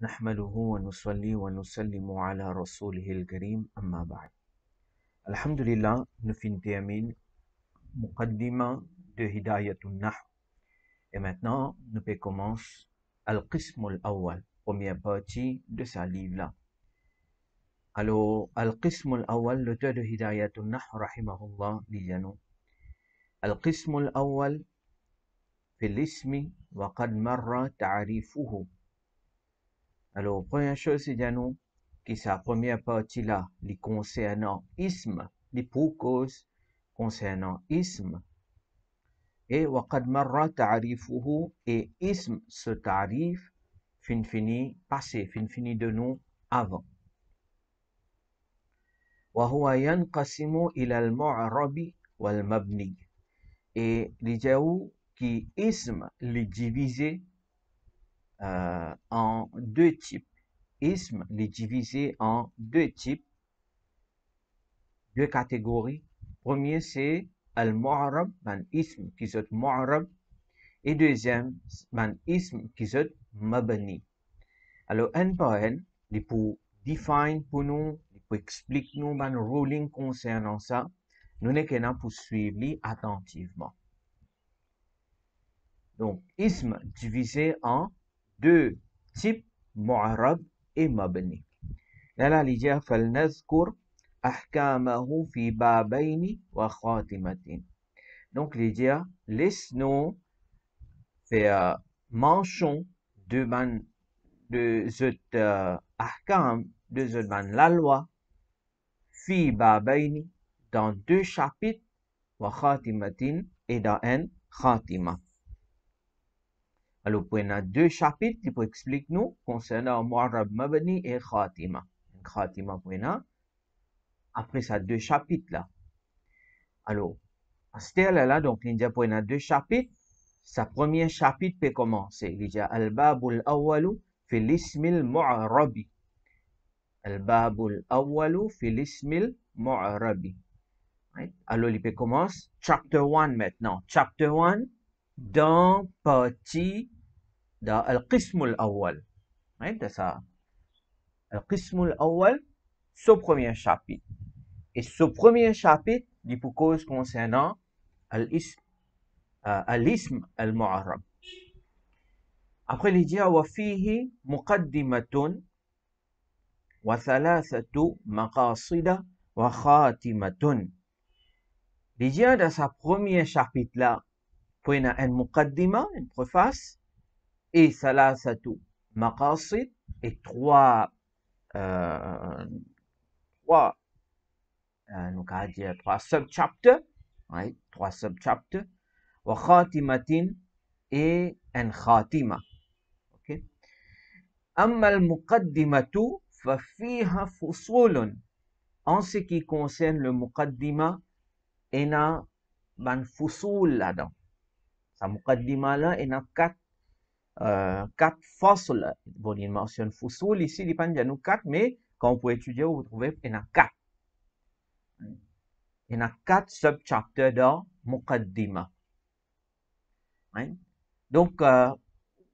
نحمده ونصلي ونسلم على رسوله الكريم أما بعد. Alhamdulillah, nous terminons Muqaddima de Hidayatun Nahr. Et maintenant, nous pouvons commencer Al-Qism al-Awwal, première partie de ce livre-là. Alors, Al-Qism al-Awwal, l'auteur de Hidayatun Nahr, rahimahullah, dit-nous Al-Qism al-Awwal, fil ismi wa qad marra ta'rifuhu. Alors, première chose, c'est dit-nous que sa première partie-là, les concernant ism, les pour cause concernant ism, et وقد مر تعريفه et ism ce tarif fini passé fini de nous avant وهو ينقسم إلى المعرب والمبني et les qui ism les divisé en deux types. Ism les divisé en deux types, deux catégories. Premier c'est al-mu'rab, man ism qui est mu'rab, et deuxième, man ism qui est mabani. Alors, un par un, il pour define pour nous, il pour expliquer nous, man ruling concernant ça, nous n'est qu'un pour suivre attentivement. Donc, ism divisé en deux types, mu'rab et mabani. Là, il dit, فَلْنَذْكُرْ أَحْكَامَهُ فِي بَابَيْنِ وَخَاتِمَةٍ. Donc, il dit, laisse-nous faire mention de cette ahkam, de cette la loi, fi babayni, dans deux chapitres, wa khatimatin, et dans un khatima. Alors, pour deux chapitres, il peut expliquer nous concernant mu'rab mabani et khatima. Khatima pour après ça, deux chapitres là. Alors, à ce là, donc, il y a pour deux chapitres. Sa premier chapitre peut commencer. Il dit Al-Babul Awwalu fil ismil mu'rabi. Al-Babul Awwalu fil ismil mu'rabi. Alors, il peut commencer chapter 1 maintenant. Chapter 1 dans partie de Al-Qismul Awwal. C'est ça. Al-Qismul Awwal, ce premier chapitre. Et ce premier chapitre, il peut cause concernant Al-Ism. الاسم المعرب. Après il dit وفيه مقدمة وثلاثة مقاصد وخاتمة. Il dit dans sa premier chapitre là, pour une muqaddima, une préface, et ثلاثة مقاصد, et trois sub-chapters, right? Trois sub-chapters. وخاتمة et un khatima. Okay. أما المقدمة ففيها فصول. En ce qui concerne le muqaddima, il y a un fusul là-dedans. Sa muqaddima là, il y a quatre fasl. Bon, il mentionne fusul ici, il n'y a pas quatre, mais quand vous pouvez étudier, vous trouvez il y a quatre. Il y a quatre sub-chapters dans muqaddima. Hein? Donc, on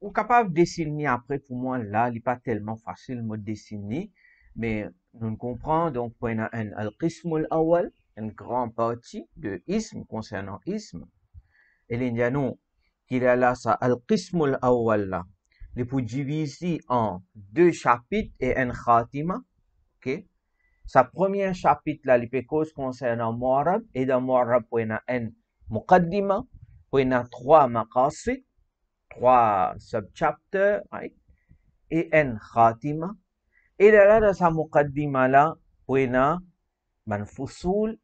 est capable de dessiner après, pour moi, là, il n'est pas tellement facile de dessiner, mais nous comprenons, donc, pour un al-qism al-awwal, une grande partie de ism, concernant ism, et l'indiano, qu'il y a là, ça, al-qism al-awwal, là, il peut diviser en deux chapitres et un khatima, ok? Sa premier chapitre, là, il peut cause concernant mu'rab, et dans mu'rab, pour un muqaddima, pour trois maqasid, trois sub-chapters, right? Et un khatima. Et là, dans sa muqaddima là, pour un fusul,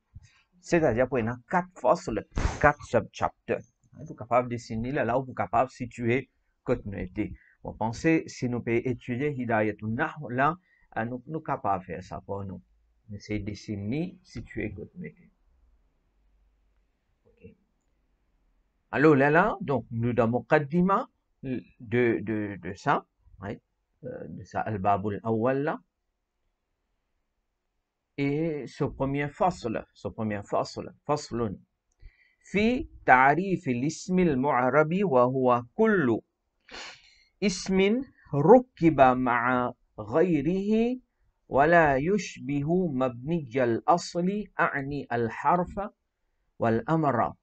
c'est-à-dire pour quatre fasl, quatre sub-chapters. Vous êtes capable de dessiner là où vous êtes capable de situer continuité. Vous pensez, si nous pouvons étudier Hidayatun Nahr, là, nous sommes capables de faire ça pour nous. Essayer de dessiner, situer continuité. Alors là, donc, nous dans muqaddima de ça, right? De ça, al-babul awwal là. Et ce premier fasl, faslun. في تعريف الاسم المعرب وهو كل اسم ركب مع غيره ولا يشبه مبني الأصل أعني الحرف والأمر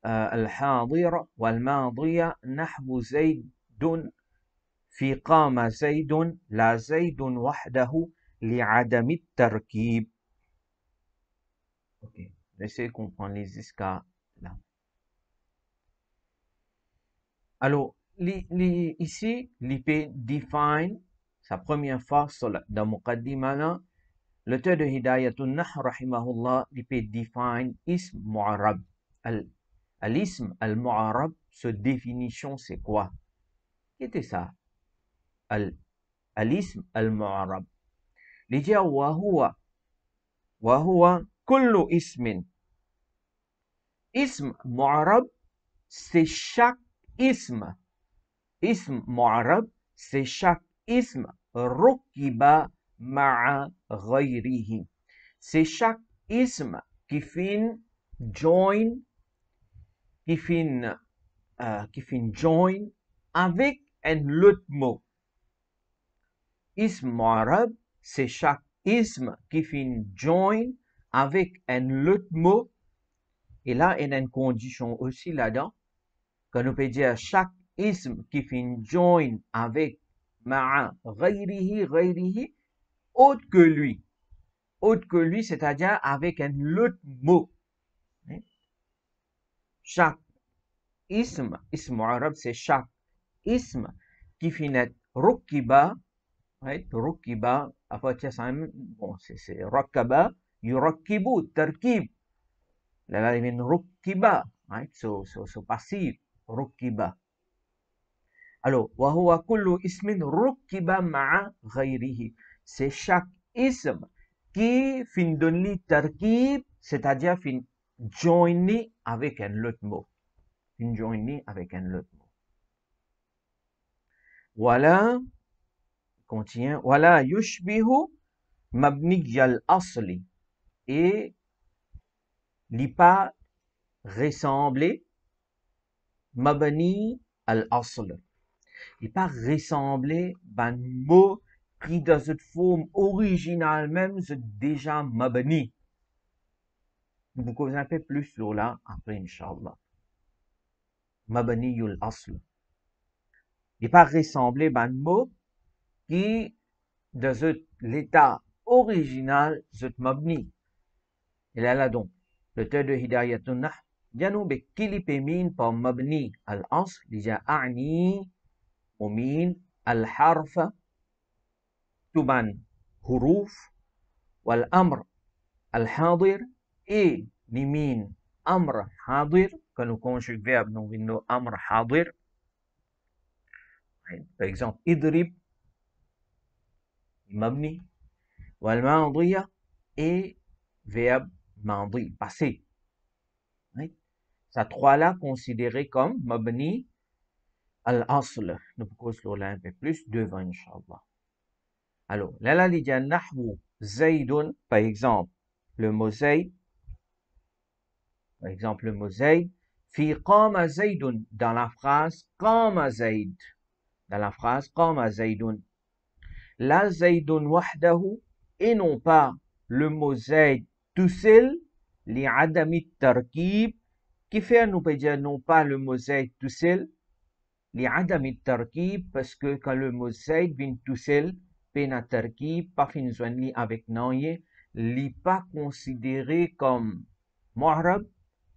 الحاضر والماضي نحو زيد في قام زيد لا زيد وحده لعدم التركيب. Ok, laissez comprendre les jusqu'à là. Alors, ici, l'IP define sa première force dans Muqaddima là. L'auteur de Hidayatun Nahr rahimahullah, l'IP define ism mu'arab. Al-ism al-mu'arab, ce définition c'est quoi? Qu'était ça? Al-ism al-mu'arab. L'idée wa huwa kullu ismin. Ism mu'arab, c'est chaque ism. Ism mu'arab, c'est chaque ism rukiba ma'a ghayrihi. C'est chaque ism qui fait join, qui fait join avec un autre mot. Ism mu'arab, c'est chaque ism qui fait join avec un autre mot. Et là, il y a une condition aussi là-dedans, que nous peut dire chaque ism qui fait join avec ma'a ghayrihi, autre que lui. Autre que lui, c'est-à-dire avec un autre mot. Chaque ism arabe, c'est chaque ism qui finit rukiba, right? Rukiba, à partir de ça, bon, c'est rakaba, yurakkibu, tarkib. Là, il y a rukiba, right? So passif, rukiba. Alors, wa huwa kullu ismin rukiba ma'a ghayrihi. C'est chaque ism qui fin donne tarkib, c'est-à-dire fin joiner avec un autre mot. Fin joiner avec un autre mot. Voilà, continue. Voilà yushbihu mabni al-asli. Et li pas ressembler mabni al-asl. Il pas ressembler ban mot qui dans cette forme originale même c'est déjà mabni. Nous vous un peu plus sur là après Inch'Allah. Mabni al-asl. Il pas ressembler ban mot qui dans l'état original c'est mabni. Et là donc, l'auteur de Hidayatun Nahr جانو بكلي بمين par مبني الأصل لجا أعني ومين الحرف تبان حروف والأمر الحاضر et لمين أمر حاضر كانوا conjugue verbe nous venons أمر حاضر par exemple اضرب مبني والماضية et verbe ماضي passé. Ces trois-là considérés comme mabni al-asl. Nous pouvons là un peu plus devant, Inch'Allah. Alors, là, il y a nahwu zaydun, par exemple, le mot zayd. Par exemple, le mot zayd. Fi qama zaydun, dans la phrase qama zayd. Dans la phrase qama zaydun. La zaydun wahdahu, et non pas le mot zayd tout seul, li adami tarkib. Qui fait, nous peut dire non pas le mot zayd tout seul, li adami tarkib, parce que quand le mot zayd vient tout seul, pena tarkib, pas fin joindre avec nanye, li pas considéré comme mu'arab,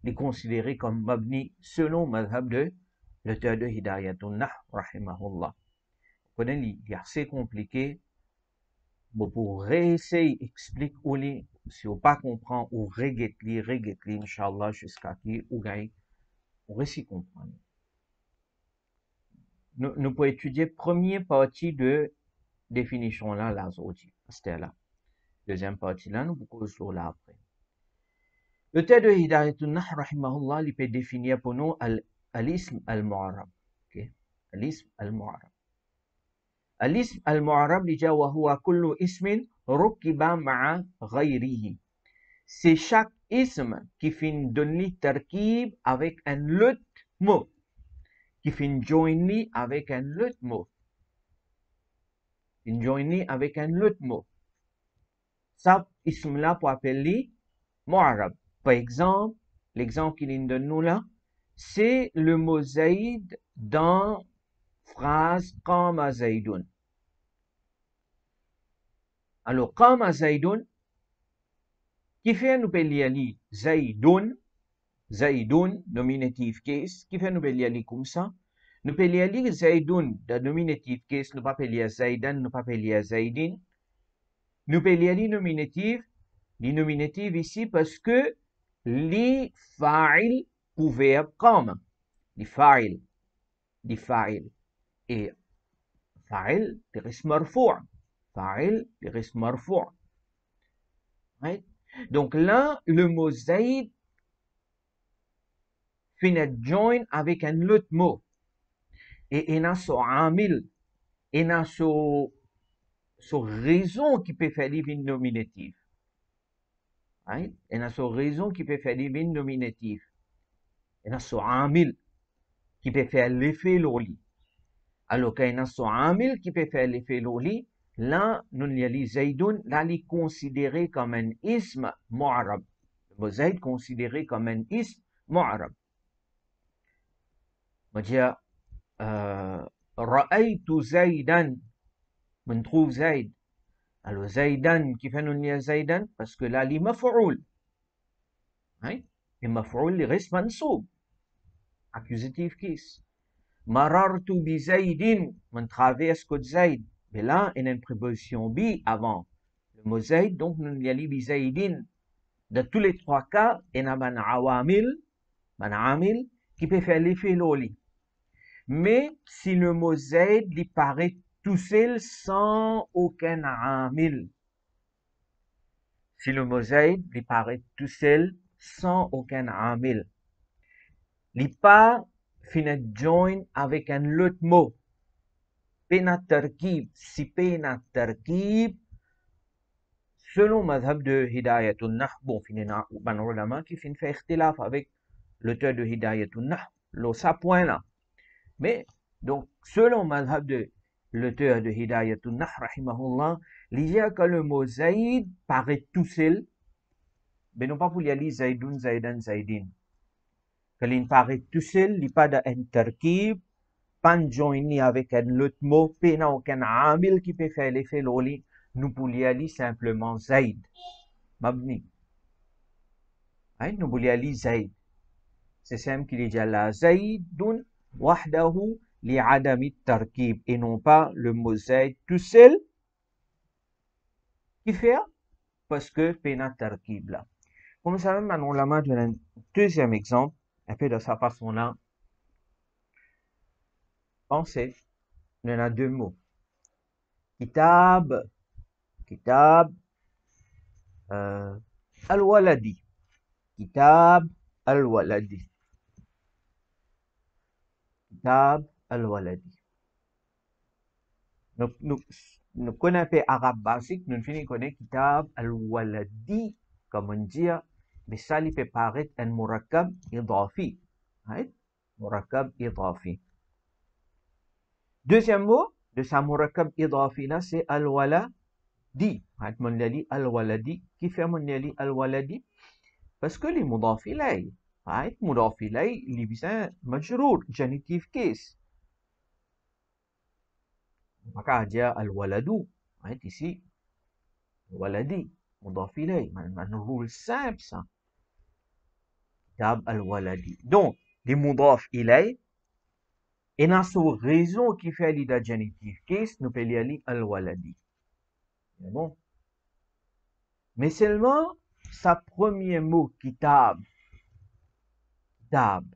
li considéré comme mabni, selon madhab de l'auteur de Hidayatun Nahr, rahimahullah. Vous connaissez, il est assez compliqué, bon, pour réessayer, explique ou li, si on pas comprend, ou reguette-li, Inch'Allah, jusqu'à qui, ou gagne, on réussit comprendre. Nous pouvons étudier première partie de définition là, là, c'était là. Deuxième partie là, nous pouvons sur là après. Le thème de Hidayatun Nahr, rahimahullah, il peut définir pour nous al-ism al-mu'arab. Okay? Al-ism al-mu'arab. Al-ism al-mu'arab, il dit wa huwa kullu ismin rukiba ma'a ghayrihi. C'est chaque ism qui finit donner tarkib avec un autre mot. Qui finit joiner avec un autre mot. une joignée avec un autre mot. Ça, ism là pour appeler mu'arab. Par exemple, l'exemple qu'il donne nous là, c'est le mot Zaïd dans phrase qama Zaydun. Alors, qama Zaydun, qui fait nous payer Zaydun, Zaydun, nominative case, qui fait nous payer comme ça. Nous payer Zaydun, de nominative case, nous pas payer Zaydan, nous pas payer Zaydin. Nous payer nominative ici parce que les fa'il pour verbe qama. Les fa'il. Et fa'il, c'est marfou'. Fa'il, c'est marfou'. Right? Donc là, le mot Zayd finit join avec un autre mot. Et il a son amil, il a son raison qui peut faire une nominative. Right? Il a son raison qui peut faire une nominative. Il a son amil qui peut faire l'effet loli. Alors qu'il a son amil qui peut faire l'effet loli, là, nous y Zaydun, là, il est considéré comme un ism mu'arab. Le mot Zayd considéré comme un ism mu'arab. On va dire, ra'aytu Zaydan, on trouve Zayd. Alors, Zaydan, qui fait nous y Zaydan? Parce que là, il est maf'oul. Hein? Et maf'oul, il reste mansoub. Accusative case. Marartu bi Zaydin, on traverse que Zayd. Mais là, il y a une préposition bi avant le mot Zayd, donc nous y allons bi Zaydin. Dans tous les trois cas, il y a un amil qui peut faire l'effet loli. Mais si le mot Zayd lui paraît tout seul sans aucun amil, si le mot Zayd lui paraît tout seul sans aucun amil, il pas finit join avec un autre mot. Pena tarkib, si pena tarkib, selon madhab de Hidayatul Nah, bon, finina, ban ulama qui fin fait ikhtilaf avec l'auteur de Hidayatul Nah, ça point là. Mais, donc, selon madhab de l'auteur de Hidayatul Nah, rahimahullah, il y a que le mot Zayd paraît tout seul, mais non pas pour y aller Zaydun, Zaydan, Zaydin. Quand il paraît tout seul, il n'y a pas d'interkib, pas de joiné avec un autre mot, pas aucun amil qui peut faire l'effet loli, nous pouvons y aller simplement Zayd. Mabni. Nous pouvons y aller Zayd. C'est simple qu'il y a la Zaydun wahdahu li adami tarkib et non pas le mot Zayd tout seul qui fait parce que pena tarkib là. Comme ça, même on la donne un deuxième exemple, un peu de sa façon-là. Pensez, il y en a deux mots. Kitab, al-waladi. Kitab al-waladi. Kitab al-waladi. Nous connaissons arabe basique, nous finissons connaître kitab al-waladi, comme on dit, mais ça lui peut paraître un murakkab idafi. Right? Murakkab idafi. Deuxième mot de sa murakkab idafi là, c'est al-waladi. Right? Mon yali al-waladi. Qui fait mon yali al-waladi? Parce que les mudafi lay. Right? Mudafi lay, il est bien majrour, genitive case. Maka dia al-waladu. Right? Ici, waladi. Mudafi lay. Un rôle simple ça. Kitab al-waladi. Donc, les mudaf ilay, et dans cette raison qui fait l'ida genitive case, nous pouvons lire al-waladi. C'est bon? Mais seulement, sa premier mot, kitab. Kitab.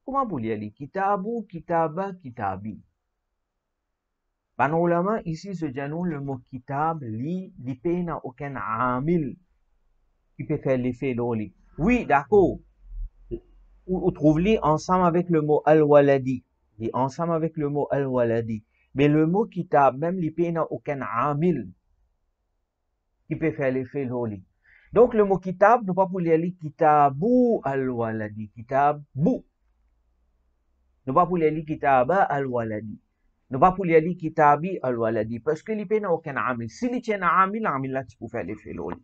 Comment vous lire kitabu, kitaba, kitabi? Ban ulama, ici, ce janou, le mot kitab, li n'a aucun amil qui peut faire l'effet d'oli. Oui, d'accord. Ou trouve-les ensemble avec le mot al-waladi. Ensemble avec le mot al-waladi. Mais le mot kitab, même l'IP n'a aucun amil qui peut faire l'effet loli. Donc le mot kitab, nous pas pour lire kitabu al-waladi. Kitabu. Nous pas pour lire kitaba al-waladi. Nous pas pour li kitabi al-waladi parce que li n'a aucun amil. Si li tient amil, amil là tu peux faire l'effet loli.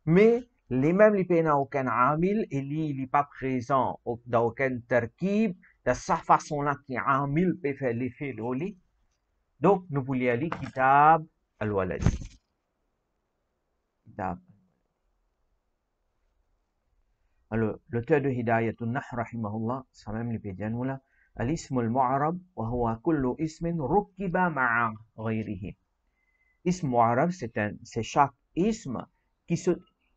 Mais les mêmes li n'a aucun amil et li n'est pas présent dans aucun terkib de sa façon là qui amil peut faire l'effet loli. Donc nous pour li kitab al-waladi. Kitab. Alors l'auteur de Hidayatun Nah rahimahullah, ça même li peut dire nous là. الاسم المعرب وهو كل اسم ركب مع غيره. اسم معرب c'est chaque isme qui se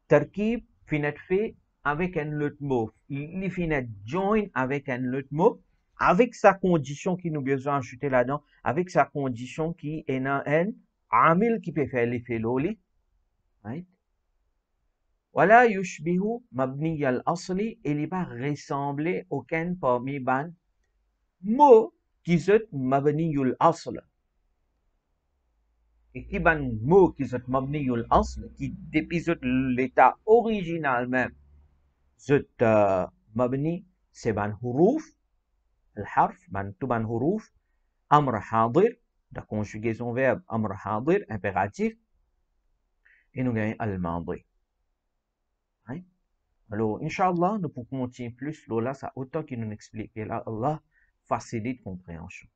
terkib finit fait avec un autre mot. Il finit join avec un autre mot, avec sa condition qui nous besoin ajouter là-dedans, avec sa condition qui est un amil qui peut faire l'effet loli. Right? ولا يشبه مبني الأصل, il n'est pas ressemblé aucun parmi ban mot qui sont mabniyul asl. Et qui ban mot qui sont mabniyul asl, qui depuis l'état original même, sont mabni, c'est ban huruf, الحرف, ban tout ban huruf, amr hadir, la conjugaison verbe amr hadir, impératif, et nous gagnons al-madi. Hein? Alors, Inch'Allah, nous pouvons continuer plus, là, ça autant qu'il nous explique, et là, Allah facilite compréhension.